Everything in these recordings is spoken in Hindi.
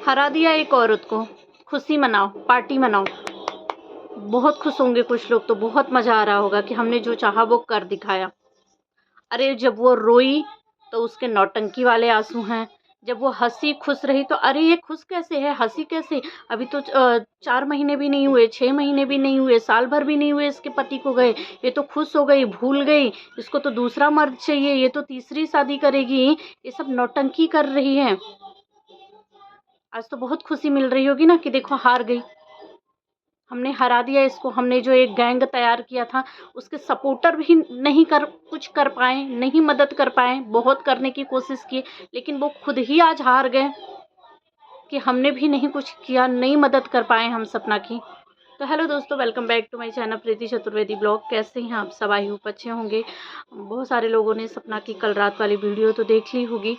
हरा दिया एक औरत को, खुशी मनाओ, पार्टी मनाओ। बहुत खुश होंगे कुछ लोग, तो बहुत मज़ा आ रहा होगा कि हमने जो चाहा वो कर दिखाया। अरे जब वो रोई तो उसके नौटंकी वाले आंसू हैं, जब वो हंसी खुश रही तो अरे ये खुश कैसे है, हंसी कैसे, अभी तो 4 महीने भी नहीं हुए, 6 महीने भी नहीं हुए, साल भर भी नहीं हुए इसके पति को गए, ये तो खुश हो गई, भूल गई, इसको तो दूसरा मर्द चाहिए, ये तो तीसरी शादी करेगी, ये सब नौटंकी कर रही है। आज तो बहुत खुशी मिल रही होगी ना कि देखो हार गई, हमने हरा दिया इसको। हमने जो एक गैंग तैयार किया था उसके सपोर्टर भी नहीं कुछ कर पाए, नहीं मदद कर पाए, बहुत करने की कोशिश की, लेकिन वो खुद ही आज हार गए कि हमने भी नहीं कुछ किया, नहीं मदद कर पाए हम सपना की। तो हेलो दोस्तों, welcome back to my channel Preeti Chaturvedi blog. कैसे हैं आप सब? आई होप अच्छे होंगे। बहुत सारे लोगों ने सपना की कल रात वाली वीडियो तो देख ली होगी।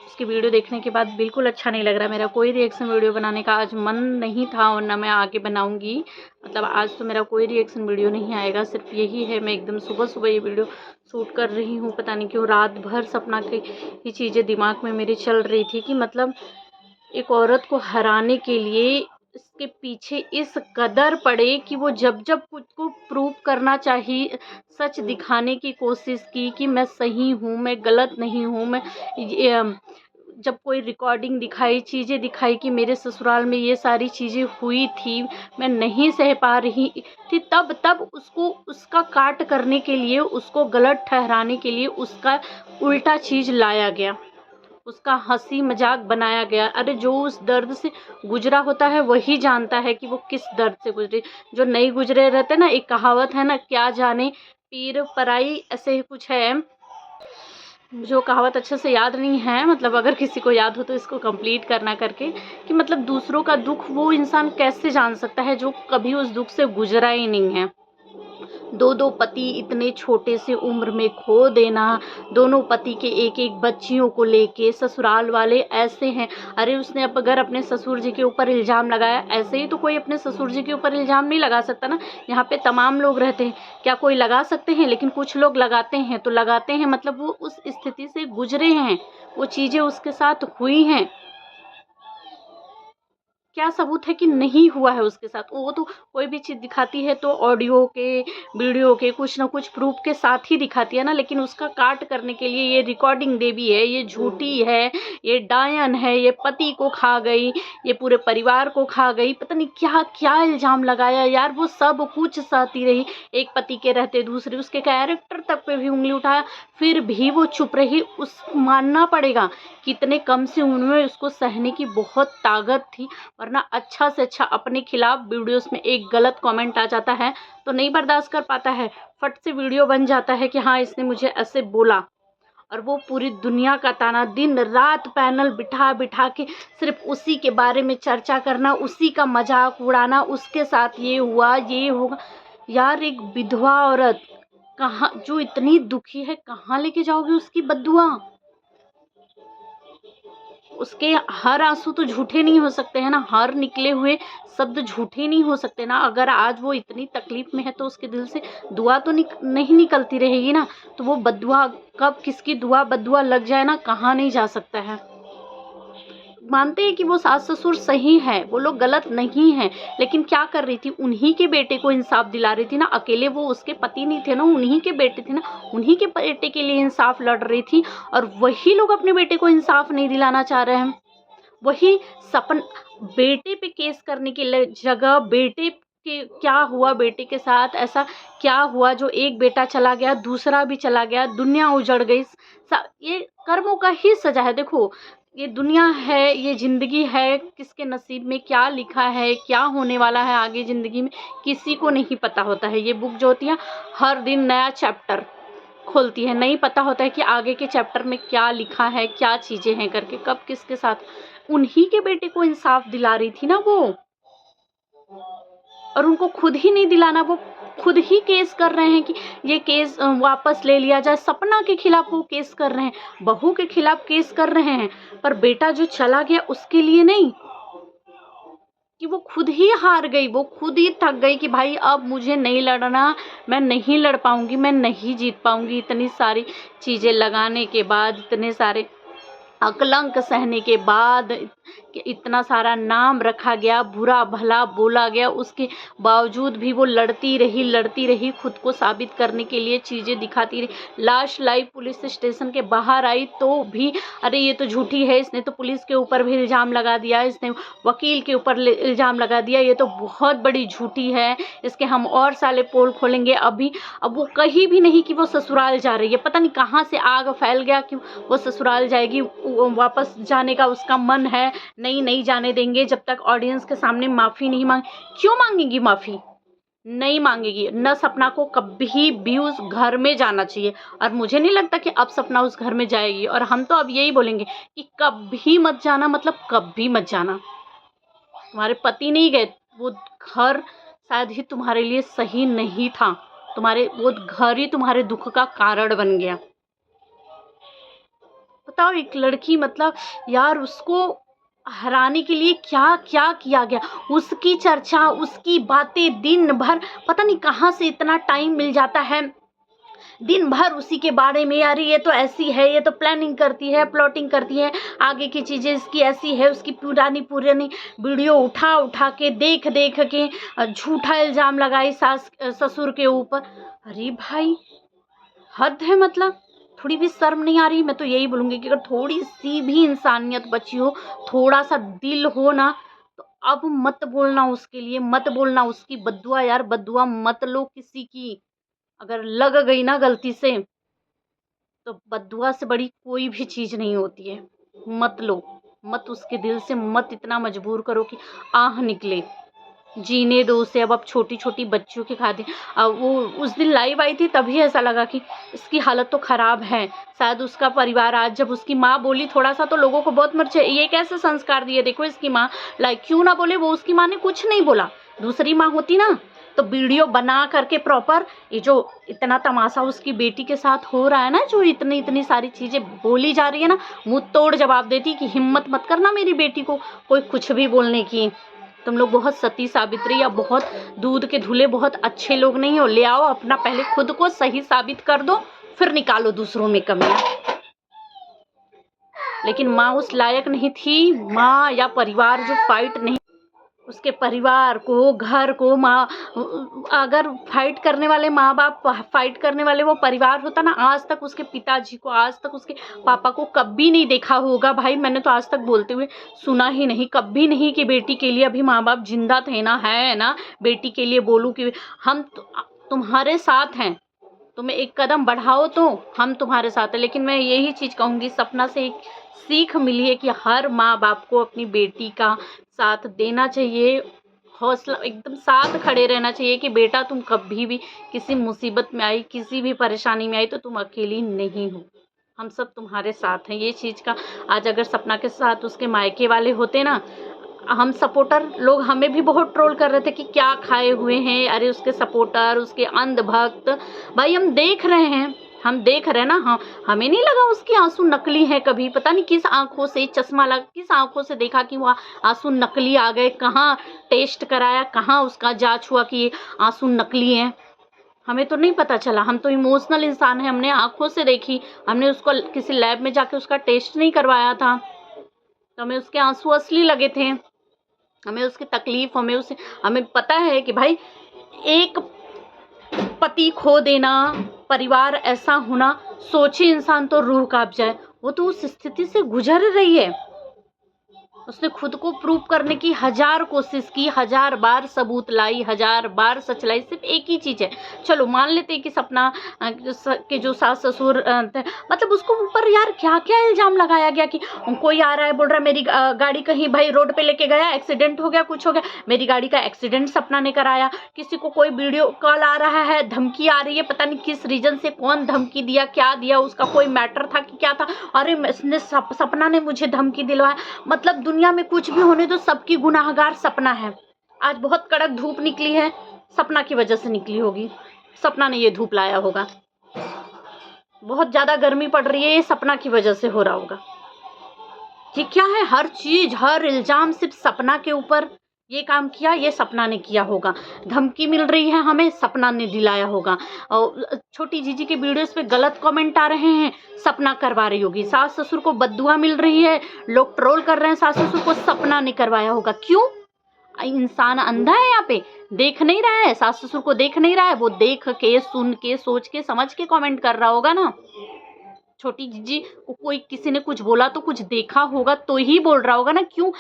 उसकी वीडियो देखने के बाद बिल्कुल अच्छा नहीं लग रहा, मेरा कोई रिएक्शन वीडियो बनाने का आज मन नहीं था और ना मैं आगे बनाऊंगी। मतलब आज तो मेरा कोई रिएक्शन वीडियो नहीं आएगा, सिर्फ यही है मैं एकदम सुबह सुबह ये वीडियो शूट कर रही हूँ। पता नहीं क्यों रात भर सपना की ही चीज़ें दिमाग में मेरे चल रही थी कि मतलब एक औरत को हराने के लिए इसके पीछे इस कदर पड़े कि वो जब जब खुद को प्रूव करना चाहिए, सच दिखाने की कोशिश की कि मैं सही हूँ, मैं गलत नहीं हूँ, मैं जब कोई रिकॉर्डिंग दिखाई, चीज़ें दिखाई कि मेरे ससुराल में ये सारी चीज़ें हुई थी, मैं नहीं सह पा रही थी, तब उसको उसका काट करने के लिए, उसको गलत ठहराने के लिए उसका उल्टा चीज़ लाया गया, उसका हंसी मजाक बनाया गया। अरे जो उस दर्द से गुजरा होता है वही जानता है कि वो किस दर्द से गुजरे। जो नहीं गुजरे रहते ना, एक कहावत है ना, क्या जाने पीर पराई, ऐसे ही कुछ है। जो कहावत अच्छे से याद नहीं है, मतलब अगर किसी को याद हो तो इसको कंप्लीट करना करके, कि मतलब दूसरों का दुख वो इंसान कैसे जान सकता है जो कभी उस दुख से गुजरा ही नहीं है। दो पति इतने छोटे से उम्र में खो देना, दोनों पति के एक एक बच्चियों को लेके, ससुराल वाले ऐसे हैं। अरे उसने अब अगर अपने ससुर जी के ऊपर इल्ज़ाम लगाया, ऐसे ही तो कोई अपने ससुर जी के ऊपर इल्ज़ाम नहीं लगा सकता ना। यहाँ पे तमाम लोग रहते हैं, क्या कोई लगा सकते हैं? लेकिन कुछ लोग लगाते हैं, तो लगाते हैं मतलब वो उस स्थिति से गुजरे हैं, वो चीज़ें उसके साथ हुई हैं। क्या सबूत है कि नहीं हुआ है उसके साथ? वो तो कोई भी चीज़ दिखाती है तो ऑडियो के, वीडियो के, कुछ ना कुछ प्रूफ के साथ ही दिखाती है ना। लेकिन उसका काट करने के लिए ये रिकॉर्डिंग देवी है, ये झूठी है, ये डायन है, ये पति को खा गई, ये पूरे परिवार को खा गई, पता नहीं क्या क्या इल्ज़ाम लगाया यार। वो सब कुछ सहती रही, एक पति के रहते दूसरे, उसके कैरेक्टर तक पे भी उंगली उठाया, फिर भी वो चुप रही। उस मानना पड़ेगा कि इतने कम सी उम्र में उसको सहने की बहुत ताकत थी, वरना अच्छा से अच्छा अपने खिलाफ वीडियोस में एक गलत कमेंट आ जाता है तो नहीं बर्दाश्त कर पाता है, फट से वीडियो बन जाता है कि हाँ इसने मुझे ऐसे बोला। और वो पूरी दुनिया का ताना, दिन रात पैनल बिठा बिठा के सिर्फ उसी के बारे में चर्चा करना, उसी का मजाक उड़ाना, उसके साथ ये हुआ ये होगा। यार एक विधवा औरत कहाँ, जो इतनी दुखी है, कहाँ लेके जाओगे उसकी बद्दुआ? उसके हर आंसू तो झूठे नहीं हो सकते हैं ना, हर निकले हुए शब्द झूठे नहीं हो सकते ना। अगर आज वो इतनी तकलीफ में है तो उसके दिल से दुआ तो नहीं निकलती रहेगी ना। तो वो बद्दुआ कब किसकी दुआ बद्दुआ लग जाए ना, कहाँ नहीं जा सकता है। मानते हैं कि वो सास ससुर सही है, वो लोग गलत नहीं हैं, लेकिन क्या कर रही थी, उन्हीं के बेटे को इंसाफ दिला रही थी ना। अकेले वो उसके पति नहीं थे ना, उन्हीं के बेटे थे ना, उन्हीं के बेटे के लिए इंसाफ लड़ रही थी। और वही लोग अपने बेटे को इंसाफ नहीं दिलाना चाह रहे हैं। वही सपन बेटे पे केस करने की जगह, बेटे के क्या हुआ, बेटे के साथ ऐसा क्या हुआ जो एक बेटा चला गया, दूसरा भी चला गया, दुनिया उजड़ गई। ये कर्मों का ही सजा है। देखो ये दुनिया है, ये ज़िंदगी है, किसके नसीब में क्या लिखा है, क्या होने वाला है आगे ज़िंदगी में, किसी को नहीं पता होता है। ये बुक जो होती है हर दिन नया चैप्टर खोलती है, नहीं पता होता है कि आगे के चैप्टर में क्या लिखा है, क्या चीज़ें हैं करके, कब किसके साथ। उन्हीं के बेटे को इंसाफ दिला रही थी ना वो, और उनको खुद ही नहीं दिलाना, वो खुद ही केस कर रहे हैं कि ये केस वापस ले लिया जाए। सपना के खिलाफ वो केस कर रहे हैं, बहू के खिलाफ केस कर रहे हैं, पर बेटा जो चला गया उसके लिए नहीं। कि वो खुद ही हार गई, वो खुद ही थक गई कि भाई अब मुझे नहीं लड़ना, मैं नहीं लड़ पाऊंगी, मैं नहीं जीत पाऊंगी। इतनी सारी चीज़ें लगाने के बाद, इतने सारे अकलंक सहने के बाद कि इतना सारा नाम रखा गया, बुरा भला बोला गया, उसके बावजूद भी वो लड़ती रही, खुद को साबित करने के लिए चीज़ें दिखाती रही। लाश लाई, पुलिस स्टेशन के बाहर आई तो भी अरे ये तो झूठी है, इसने तो पुलिस के ऊपर भी इल्ज़ाम लगा दिया, इसने वकील के ऊपर इल्ज़ाम लगा दिया, ये तो बहुत बड़ी झूठी है, इसके हम और साले पोल खोलेंगे। अब वो कहीं भी नहीं कि वो ससुराल जा रही है, पता नहीं कहाँ से आग फैल गया कि वो ससुराल जाएगी, वापस जाने का उसका मन है, नहीं जाने देंगे जब तक ऑडियंस के सामने माफ़ी नहीं क्यों मांगेगी माफ़ी? नहीं मांगेगी। न सपना को कभी भी उस घर में जाना चाहिए, और मुझे नहीं लगता कि अब सपना उस घर में जाएगी। और हम तो अब यही बोलेंगे कि कभी मत जाना, मतलब कभी मत जाना। तुम्हारे पति नहीं गए, वो घर शायद ही तुम्हारे लिए सही नहीं था, वो घर ही तुम्हारे दुख का कारण बन गया। बताओ, एक लड़की, मतलब यार उसको हराने के लिए क्या क्या किया गया, उसकी चर्चा, उसकी बातें दिन भर, पता नहीं कहाँ से इतना टाइम मिल जाता है, दिन भर उसी के बारे में, अरे ये तो ऐसी है, ये तो प्लानिंग करती है, प्लॉटिंग करती है, आगे की चीज़ें इसकी ऐसी है, उसकी पुरानी वीडियो उठा के देख के झूठा इल्ज़ाम लगाई सास ससुर के ऊपर। अरे भाई, हद है, मतलब थोड़ी भी शर्म नहीं आ रही? मैं तो यही बोलूँगी कि अगर थोड़ी सी भी इंसानियत बची हो, थोड़ा सा दिल हो ना, तो अब मत बोलना उसके लिए, मत बोलना उसकी बद्दुआ, यार बद्दुआ मत लो किसी की। अगर लग गई ना गलती से, तो बद्दुआ से बड़ी कोई भी चीज़ नहीं होती है। मत लो, मत उसके दिल से मत इतना मजबूर करो कि आह निकले। जीने दो उसे। अब छोटी छोटी बच्चियों के खाते, वो उस दिन लाइव आई थी तभी ऐसा लगा कि इसकी हालत तो ख़राब है। शायद उसका परिवार, आज जब उसकी माँ बोली थोड़ा सा, तो लोगों को बहुत मर्चे, ये कैसे संस्कार दिए, देखो इसकी माँ, लाइक क्यों ना बोले वो, उसकी माँ ने कुछ नहीं बोला। दूसरी माँ होती ना तो वीडियो बना करके प्रॉपर, ये जो इतना तमाशा उसकी बेटी के साथ हो रहा है ना, जो इतनी सारी चीज़ें बोली जा रही है ना, मुँह तोड़ जवाब देती कि हिम्मत मत करना मेरी बेटी को कोई कुछ भी बोलने की। तुम लोग बहुत सती सावित्री या बहुत दूध के धुले बहुत अच्छे लोग नहीं हो। ले आओ अपना, पहले खुद को सही साबित कर दो, फिर निकालो दूसरों में कमियां। लेकिन माँ उस लायक नहीं थी, माँ या परिवार जो फाइट नहीं, उसके परिवार को, घर को, माँ, अगर फाइट करने वाले माँ बाप, फाइट करने वाले वो परिवार होता ना, आज तक उसके पिताजी को, आज तक उसके पापा को कभी नहीं देखा होगा। भाई मैंने तो आज तक बोलते हुए सुना ही नहीं, कभी नहीं कि बेटी के लिए अभी माँ बाप जिंदा थे ना, है ना, बेटी के लिए बोलूँ कि हम तुम्हारे साथ हैं, तुम्हें एक कदम बढ़ाओ तो हम तुम्हारे साथ हैं। लेकिन मैं यही चीज़ कहूँगी, सपना से एक सीख मिली है कि हर माँ बाप को अपनी बेटी का साथ देना चाहिए, हौसला, एकदम साथ खड़े रहना चाहिए कि बेटा तुम कभी भी किसी मुसीबत में आई, किसी भी परेशानी में आई, तो तुम अकेली नहीं हो, हम सब तुम्हारे साथ हैं। ये चीज़ का आज अगर सपना के साथ उसके मायके वाले होते ना, हम सपोर्टर लोग हमें भी बहुत ट्रोल कर रहे थे कि क्या खाए हुए हैं, अरे उसके सपोर्टर, उसके अंधभक्त, भाई हम देख रहे हैं, हम देख रहे हैं ना, हाँ, हमें नहीं लगा उसके आंसू नकली हैं कभी। पता नहीं किस आंखों से चश्मा लगा, किस आंखों से देखा कि वह आंसू नकली आ गए, कहाँ टेस्ट कराया, कहाँ उसका जांच हुआ कि ये आंसू नकली हैं, हमें तो नहीं पता चला। हम तो इमोशनल इंसान हैं, हमने आंखों से देखी, हमने उसको किसी लैब में जाके उसका टेस्ट नहीं करवाया था, तो हमें उसके आंसू असली लगे थे, हमें उसकी तकलीफ, हमें पता है कि भाई एक पति खो देना, परिवार ऐसा होना, सोचे इंसान तो रूह कांप जाए। वो तो उस स्थिति से गुजर रही है, उसने खुद को प्रूव करने की 1000 कोशिश की, 1000 बार सबूत लाई, 1000 बार सच लाई, सिर्फ एक ही चीज़ है। चलो मान लेते हैं कि सपना के जो सास ससुर मतलब उसको ऊपर यार क्या क्या इल्ज़ाम लगाया गया कि कोई आ रहा है बोल रहा है मेरी गाड़ी कहीं भाई रोड पे लेके गया, एक्सीडेंट हो गया, कुछ हो गया, मेरी गाड़ी का एक्सीडेंट सपना ने कराया। किसी को कोई वीडियो कॉल आ रहा है, धमकी आ रही है, पता नहीं किस रीजन से, कौन धमकी दिया, क्या दिया, उसका कोई मैटर था कि क्या था, अरे सपना ने मुझे धमकी दिलवाया। मतलब दुनिया में कुछ भी होने तो सबकी गुनाहगार सपना है। आज बहुत कड़क धूप निकली है, सपना की वजह से निकली होगी, सपना ने ये धूप लाया होगा। बहुत ज़्यादा गर्मी पड़ रही है, ये सपना की वजह से हो रहा होगा। ये क्या है, हर चीज़, हर इल्ज़ाम सिर्फ सपना के ऊपर, ये काम किया, ये सपना ने किया होगा, धमकी मिल रही है हमें, सपना ने दिलाया होगा। और छोटी जीजी के वीडियोस पे गलत कमेंट आ रहे हैं, सपना करवा रही होगी। सास ससुर को बद्दुआ मिल रही है, लोग ट्रोल कर रहे हैं सास ससुर को, सपना ने करवाया होगा। क्यों? इंसान अंधा है यहाँ पे, देख नहीं रहा है, सास ससुर को देख नहीं रहा है, वो देख के सुन के सोच के समझ के कमेंट कर रहा होगा ना। छोटी जीजी को कोई किसी ने कुछ बोला तो कुछ देखा होगा तो ही बोल रहा होगा ना। क्यों?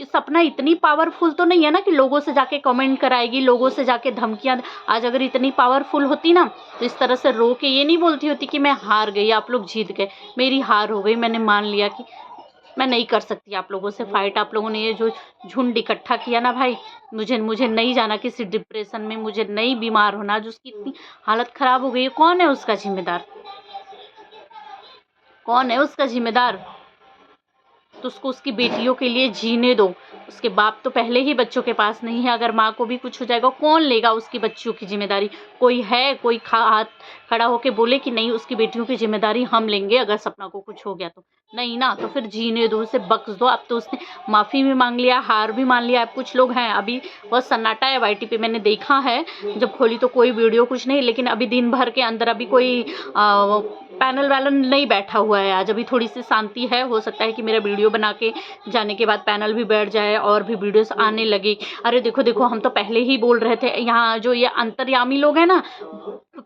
सपना इतनी पावरफुल तो नहीं है ना कि लोगों से जाके कमेंट कराएगी, लोगों से जाके धमकियां। आज अगर इतनी पावरफुल होती ना तो इस तरह से रो के ये नहीं बोलती होती कि मैं हार गई, आप लोग जीत गए, मेरी हार हो गई, मैंने मान लिया कि मैं नहीं कर सकती आप लोगों से फाइट। आप लोगों ने ये जो झुंड इकट्ठा किया ना भाई, मुझे नहीं जाना किसी डिप्रेशन में, मुझे नहीं बीमार होना। जो उसकी इतनी हालत खराब हो गई है, कौन है उसका जिम्मेदार? कौन है उसका जिम्मेदार? तो उसको उसकी बेटियों के लिए जीने दो। उसके बाप तो पहले ही बच्चों के पास नहीं है, अगर माँ को भी कुछ हो जाएगा कौन लेगा उसकी बच्चियों की जिम्मेदारी? कोई है? कोई हाथ खड़ा होके बोले कि नहीं उसकी बेटियों की जिम्मेदारी हम लेंगे अगर सपना को कुछ हो गया तो? नहीं ना, तो फिर जीने दो, उसे बख्श दो। अब तो उसने माफ़ी भी मांग लिया, हार भी मान लिया। अब कुछ लोग हैं, अभी बहुत सन्नाटा है वाईटी पे, मैंने देखा है, जब खोली तो कोई वीडियो कुछ नहीं, लेकिन अभी दिन भर के अंदर अभी कोई पैनल वैनल नहीं बैठा हुआ है। आज अभी थोड़ी सी शांति है, हो सकता है कि मेरा वीडियो बना के जाने के बाद पैनल भी बैठ जाए और भी वीडियोस आने लगे। अरे देखो देखो, हम तो पहले ही बोल रहे थे, यहाँ जो ये अंतर्यामी लोग हैं ना,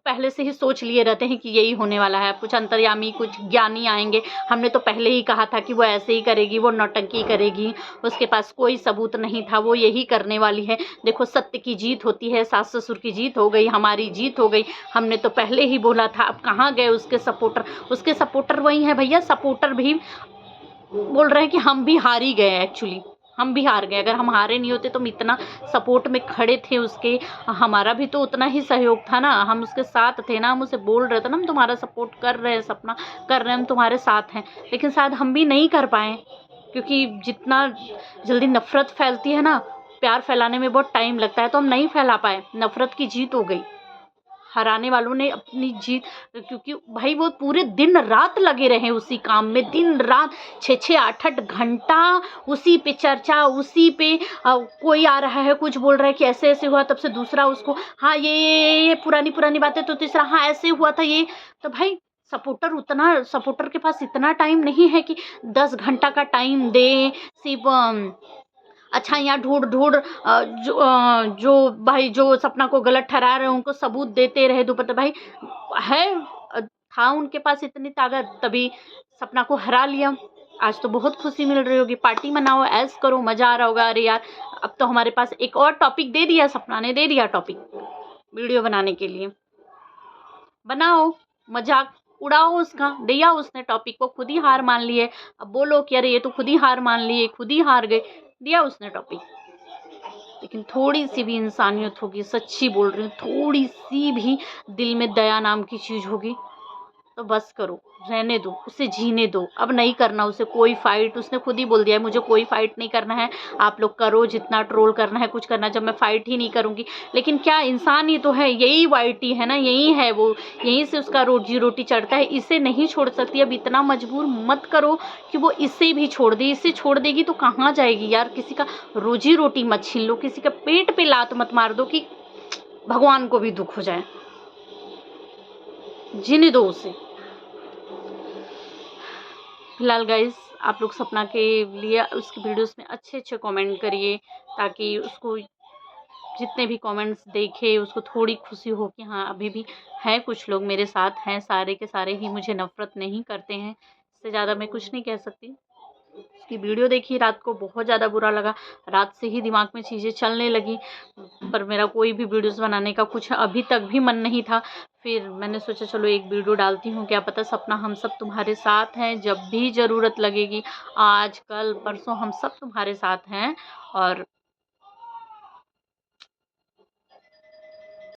पहले से ही सोच लिए रहते हैं कि यही होने वाला है। कुछ अंतर्यामी, कुछ ज्ञानी आएंगे, हमने तो पहले ही कहा था कि वो ऐसे ही करेगी, वो नौटंकी करेगी, उसके पास कोई सबूत नहीं था, वो यही करने वाली है। देखो सत्य की जीत होती है, सास ससुर की जीत हो गई, हमारी जीत हो गई, हमने तो पहले ही बोला था। अब कहाँ गए उसके सपोर्टर? उसके सपोर्टर वही है भैया, सपोर्टर भी बोल रहे हैं कि हम भी हार ही गए, एक्चुअली हम भी हार गए। अगर हम हारे नहीं होते तो हम इतना सपोर्ट में खड़े थे उसके, हमारा भी तो उतना ही सहयोग था ना, हम उसके साथ थे ना, हम उसे बोल रहे थे ना हम तुम्हारा सपोर्ट कर रहे हैं, सपना कर रहे हैं, हम तुम्हारे साथ हैं। लेकिन शायद हम भी नहीं कर पाए, क्योंकि जितना जल्दी नफरत फैलती है ना, प्यार फैलाने में बहुत टाइम लगता है, तो हम नहीं फैला पाए। नफरत की जीत हो गई, हराने वालों ने अपनी जीत, क्योंकि भाई वो पूरे दिन रात लगे रहे उसी काम में, दिन रात 6-6 8-8 घंटा उसी पे चर्चा, उसी पे कोई आ रहा है कुछ बोल रहा है कि ऐसे ऐसे हुआ, तब से दूसरा उसको हाँ ये पुरानी बातें, तो तीसरा हाँ ऐसे हुआ था ये। तो भाई सपोर्टर के पास इतना टाइम नहीं है कि 10 घंटा का टाइम दे सिर्फ अच्छा यहाँ ढूंढ ढूंढ जो भाई जो सपना को गलत ठहरा रहे हैं उनको सबूत देते रहे दुपट्टे। भाई है था उनके पास इतनी ताकत, तभी सपना को हरा लिया। आज तो बहुत खुशी मिल रही होगी, पार्टी मनाओ, ऐस करो, मज़ा आ रहा होगा। अरे यार अब तो हमारे पास एक और टॉपिक दे दिया, सपना ने दे दिया टॉपिक वीडियो बनाने के लिए। बनाओ, मजाक उड़ाओ उसका, दिया उसने टॉपिक को, खुद ही हार मान ली है। अब बोलो कि अरे ये तो खुद ही हार मान लिए, खुद ही हार गए, दिया उसने टॉपिक। लेकिन थोड़ी सी भी इंसानियत होगी, सच्ची बोल रही हूँ, थोड़ी सी भी दिल में दया नाम की चीज़ होगी तो बस करो, रहने दो, उसे जीने दो। अब नहीं करना उसे कोई फाइट, उसने खुद ही बोल दिया है मुझे कोई फाइट नहीं करना है, आप लोग करो जितना ट्रोल करना है, कुछ करना, जब मैं फाइट ही नहीं करूँगी। लेकिन क्या इंसान ही तो है, यही वाईटी है ना, यही है वो, यहीं से उसका रोजी रोटी चढ़ता है, इसे नहीं छोड़ सकती। अब इतना मजबूर मत करो कि वो इसे भी छोड़ दे, इसे छोड़ देगी तो कहाँ जाएगी यार? किसी का रोजी रोटी मत छीन लो, किसी का पेट पे लात मत मार दो कि भगवान को भी दुख हो जाए, जीने दो उसे। फिलहाल गाइस आप लोग सपना के लिए उसकी वीडियोस में अच्छे कमेंट करिए, ताकि उसको जितने भी कमेंट्स देखे उसको थोड़ी खुशी हो कि हाँ अभी भी है कुछ लोग मेरे साथ हैं, सारे के सारे ही मुझे नफ़रत नहीं करते हैं। इससे ज़्यादा मैं कुछ नहीं कह सकती। उसकी वीडियो देखी रात को, बहुत ज़्यादा बुरा लगा, रात से ही दिमाग में चीज़ें चलने लगी, पर मेरा कोई भी वीडियोस बनाने का कुछ अभी तक भी मन नहीं था। फिर मैंने सोचा चलो एक वीडियो डालती हूँ, क्या पता सपना हम सब तुम्हारे साथ हैं, जब भी ज़रूरत लगेगी, आज कल परसों हम सब तुम्हारे साथ हैं। और